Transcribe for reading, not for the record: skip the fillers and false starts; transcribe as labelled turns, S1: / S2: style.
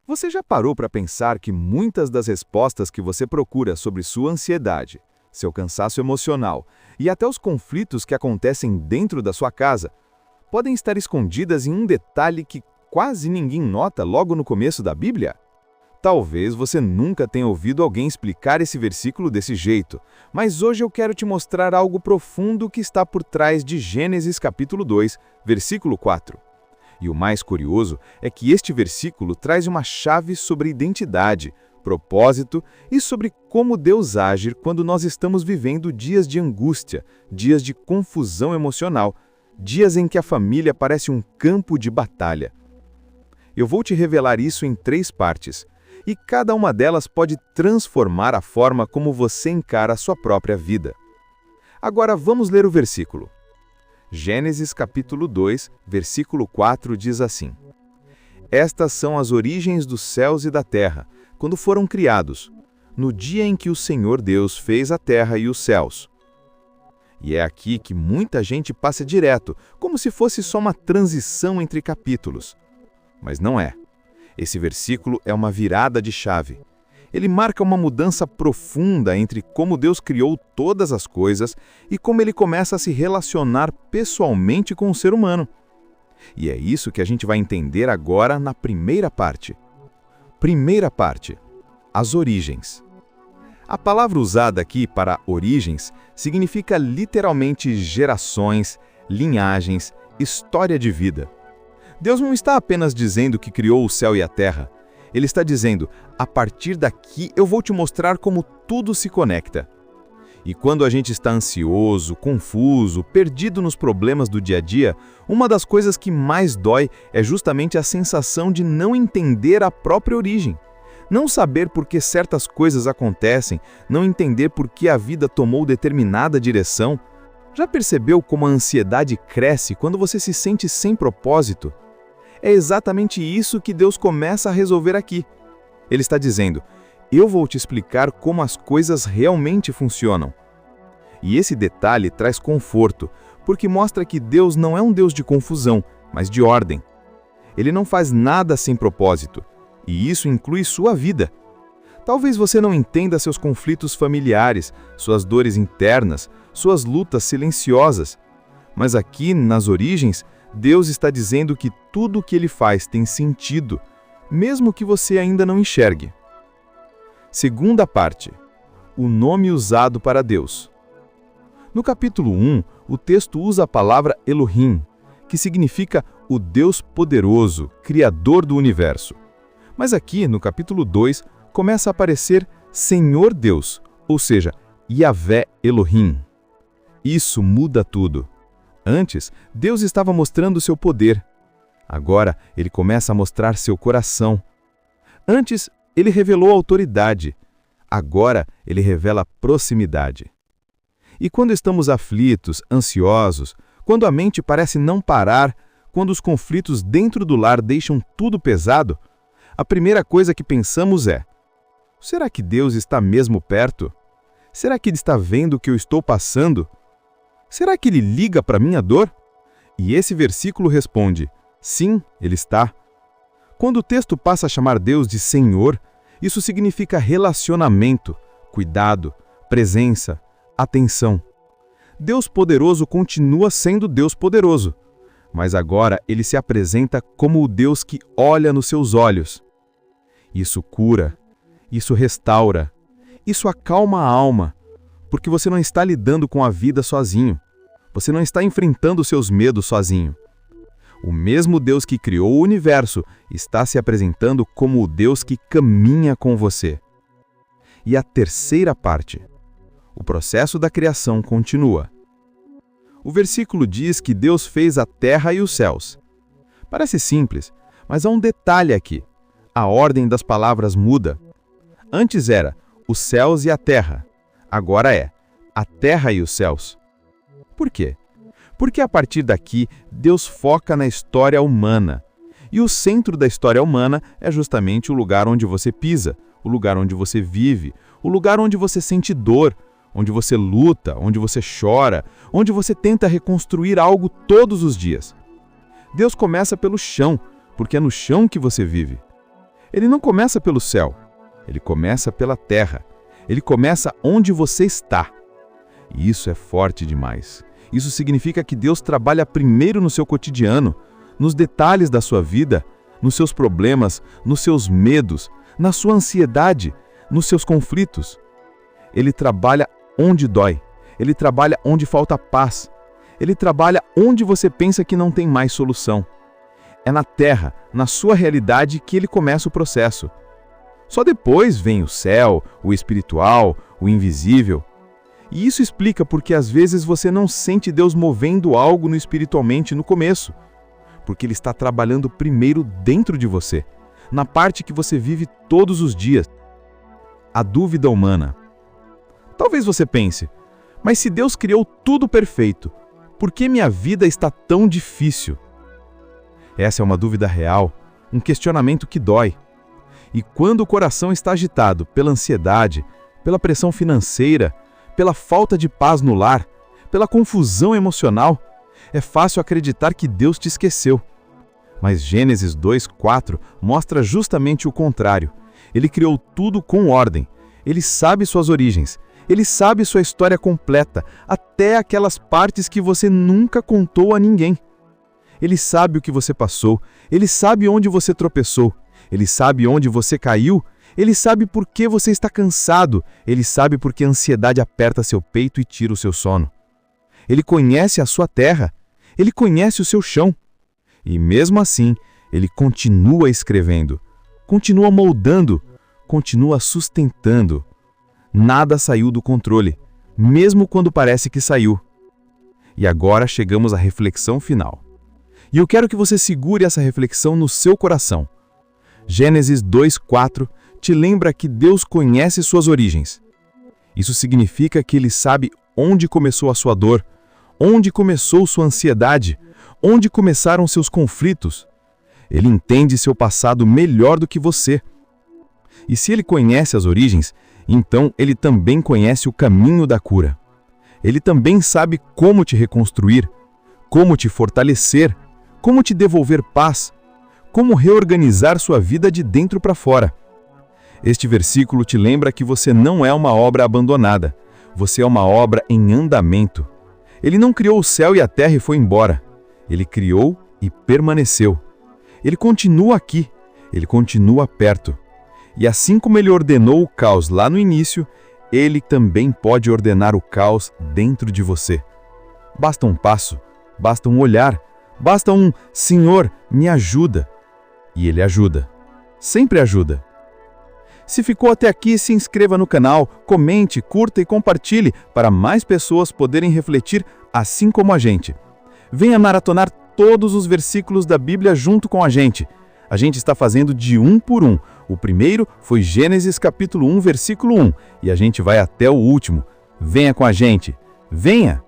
S1: Você já parou para pensar que muitas das respostas que você procura sobre sua ansiedade, seu cansaço emocional e até os conflitos que acontecem dentro da sua casa podem estar escondidas em um detalhe que quase ninguém nota logo no começo da Bíblia? Talvez você nunca tenha ouvido alguém explicar esse versículo desse jeito, mas hoje eu quero te mostrar algo profundo que está por trás de Gênesis capítulo 2, versículo 4. E o mais curioso é que este versículo traz uma chave sobre identidade, propósito e sobre como Deus age quando nós estamos vivendo dias de angústia, dias de confusão emocional, dias em que a família parece um campo de batalha. Eu vou te revelar isso em 3 partes, e cada uma delas pode transformar a forma como você encara a sua própria vida. Agora vamos ler o versículo. Gênesis capítulo 2, versículo 4 diz assim: Estas são as origens dos céus e da terra, quando foram criados, no dia em que o Senhor Deus fez a terra e os céus. E é aqui que muita gente passa direto, como se fosse só uma transição entre capítulos. Mas não é. Esse versículo é uma virada de chave. Ele marca uma mudança profunda entre como Deus criou todas as coisas e como ele começa a se relacionar pessoalmente com o ser humano. E é isso que a gente vai entender agora na primeira parte. Primeira parte: as origens. A palavra usada aqui para origens significa literalmente gerações, linhagens, história de vida. Deus não está apenas dizendo que criou o céu e a terra. Ele está dizendo, a partir daqui eu vou te mostrar como tudo se conecta. E quando a gente está ansioso, confuso, perdido nos problemas do dia a dia, uma das coisas que mais dói é justamente a sensação de não entender a própria origem. Não saber por que certas coisas acontecem, não entender por que a vida tomou determinada direção. Já percebeu como a ansiedade cresce quando você se sente sem propósito? É exatamente isso que Deus começa a resolver aqui. Ele está dizendo, eu vou te explicar como as coisas realmente funcionam. E esse detalhe traz conforto, porque mostra que Deus não é um Deus de confusão, mas de ordem. Ele não faz nada sem propósito, e isso inclui sua vida. Talvez você não entenda seus conflitos familiares, suas dores internas, suas lutas silenciosas, mas aqui, nas origens, Deus está dizendo que tudo o que Ele faz tem sentido, mesmo que você ainda não enxergue. Segunda parte: o nome usado para Deus. No capítulo 1, o texto usa a palavra Elohim, que significa o Deus poderoso, criador do universo. Mas aqui, no capítulo 2, começa a aparecer Senhor Deus, ou seja, Yahvé Elohim. Isso muda tudo. Antes, Deus estava mostrando seu poder. Agora, ele começa a mostrar seu coração. Antes, ele revelou autoridade. Agora, ele revela proximidade. E quando estamos aflitos, ansiosos, quando a mente parece não parar, quando os conflitos dentro do lar deixam tudo pesado, a primeira coisa que pensamos é: será que Deus está mesmo perto? Será que Ele está vendo o que eu estou passando? Será que Ele liga para minha dor? E esse versículo responde, sim, Ele está. Quando o texto passa a chamar Deus de Senhor, isso significa relacionamento, cuidado, presença, atenção. Deus poderoso continua sendo Deus poderoso, mas agora Ele se apresenta como o Deus que olha nos seus olhos. Isso cura, isso restaura, isso acalma a alma, porque você não está lidando com a vida sozinho. Você não está enfrentando seus medos sozinho. O mesmo Deus que criou o universo está se apresentando como o Deus que caminha com você. E a terceira parte. O processo da criação continua. O versículo diz que Deus fez a terra e os céus. Parece simples, mas há um detalhe aqui. A ordem das palavras muda. Antes era os céus e a terra. Agora é a terra e os céus. Por quê? Porque a partir daqui, Deus foca na história humana. E o centro da história humana é justamente o lugar onde você pisa, o lugar onde você vive, o lugar onde você sente dor, onde você luta, onde você chora, onde você tenta reconstruir algo todos os dias. Deus começa pelo chão, porque é no chão que você vive. Ele não começa pelo céu, ele começa pela terra. Ele começa onde você está. E isso é forte demais. Isso significa que Deus trabalha primeiro no seu cotidiano, nos detalhes da sua vida, nos seus problemas, nos seus medos, na sua ansiedade, nos seus conflitos. Ele trabalha onde dói. Ele trabalha onde falta paz. Ele trabalha onde você pensa que não tem mais solução. É na terra, na sua realidade, que ele começa o processo. Só depois vem o céu, o espiritual, o invisível. E isso explica porque às vezes você não sente Deus movendo algo no espiritualmente no começo. Porque Ele está trabalhando primeiro dentro de você, na parte que você vive todos os dias. A dúvida humana. Talvez você pense, mas se Deus criou tudo perfeito, por que minha vida está tão difícil? Essa é uma dúvida real, um questionamento que dói. E quando o coração está agitado pela ansiedade, pela pressão financeira, pela falta de paz no lar, pela confusão emocional, é fácil acreditar que Deus te esqueceu. Mas Gênesis 2:4 mostra justamente o contrário. Ele criou tudo com ordem. Ele sabe suas origens. Ele sabe sua história completa, até aquelas partes que você nunca contou a ninguém. Ele sabe o que você passou. Ele sabe onde você tropeçou. Ele sabe onde você caiu. Ele sabe por que você está cansado. Ele sabe por que a ansiedade aperta seu peito e tira o seu sono. Ele conhece a sua terra. Ele conhece o seu chão. E mesmo assim, ele continua escrevendo, continua moldando, continua sustentando. Nada saiu do controle, mesmo quando parece que saiu. E agora chegamos à reflexão final. E eu quero que você segure essa reflexão no seu coração. Gênesis 2:4 te lembra que Deus conhece suas origens. Isso significa que Ele sabe onde começou a sua dor, onde começou sua ansiedade, onde começaram seus conflitos. Ele entende seu passado melhor do que você. E se Ele conhece as origens, então Ele também conhece o caminho da cura. Ele também sabe como te reconstruir, como te fortalecer, como te devolver paz, como reorganizar sua vida de dentro para fora. Este versículo te lembra que você não é uma obra abandonada, você é uma obra em andamento. Ele não criou o céu e a terra e foi embora. Ele criou e permaneceu. Ele continua aqui, ele continua perto. E assim como ele ordenou o caos lá no início, ele também pode ordenar o caos dentro de você. Basta um passo, basta um olhar, basta um Senhor, me ajuda. E ele ajuda. Sempre ajuda. Se ficou até aqui, se inscreva no canal, comente, curta e compartilhe para mais pessoas poderem refletir assim como a gente. Venha maratonar todos os versículos da Bíblia junto com a gente. A gente está fazendo de um por um. O primeiro foi Gênesis capítulo 1, versículo 1, e a gente vai até o último. Venha com a gente. Venha!